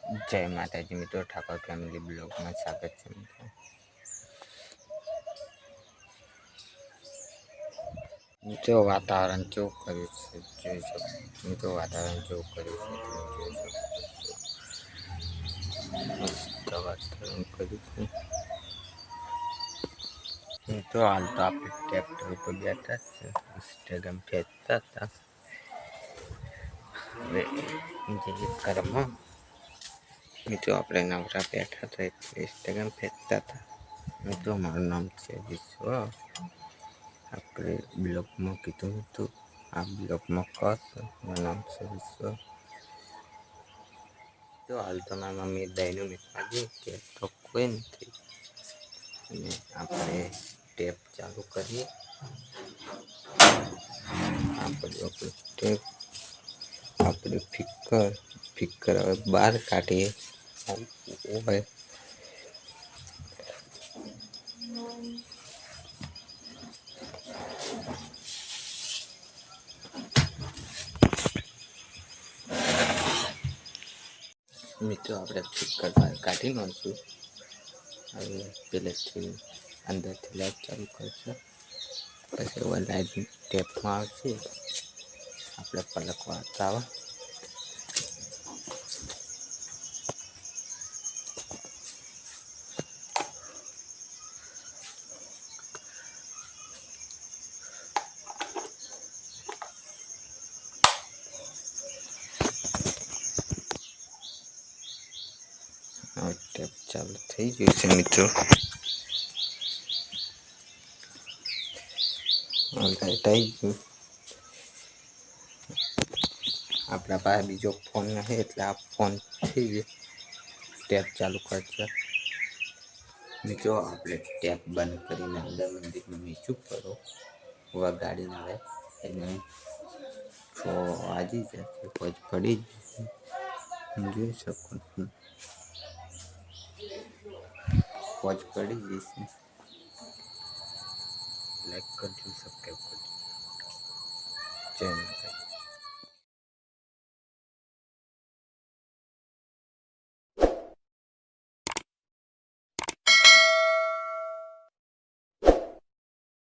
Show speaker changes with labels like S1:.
S1: જય માતાજી મિત્રો, ઠાકોર ફેમિલી બ્લોગમાં સ્વાગત છે મિત્રો વાતાવરણ કેવું કર્યું છે જોઈ શકો મિત્રો, વાતાવરણ કેવું કર્યું છે જોઈ શકો મસ્ત વાતાવરણ કર્યું છે મિત્રો. હાલ તો આપણે ટ્રેક્ટર ઉપર બેઠા છે, ઇન્સ્ટાગ્રામ ફેંકતા હતા. હવે જે કર્મ મિત્રો આપણે નવરા બેઠા હતા એટલે ઇન્સ્ટાગ્રામ ફેંકતા હતા. મિત્રો મારું નામ છે વિશ્વ. આપણે બ્લોગમાં કીધું હતું, આ બ્લોગમાં કરશો. મારું નામ છે વિશ્વ. તો હાલ તો મારી મમ્મી દહીંનું મીઠાજી કે તો કોઈ નથી, અને આપણે ટેપ ચાલુ કરીએ. આપણે ટેપ આપણે ફિકર હવે બહાર કાઢીએ. હોય મિત્રો, આપણે ફિકર બહાર કાઢી નાખશું. હવે પેલેથી અંદરથી લાઈટ ચાલુ કરશું, પછી હવે લાઈટ ટેપમાં આવશે. આપણે પલકવા આવે. ટેપ ચાલુ થઈ ગયું છે મિત્રો. લાઈટ આવી ગયું. આપણા પાસે બીજો ફોન નથી એટલે આ ફોનથી ટેપ ચાલુ કરશે મિત્રો. આપણે ટેપ બંધ કરીને અંદર મંદિરમાં નીચું કરો. ગાડી આવે એટલે 6 વાગી જશે, પછી પડી જશે. જોઈ શકો છો, વોચ પડી જશે. લાઈક કરજો, સબસ્ક્રાઈબ કરજો. જય માતા.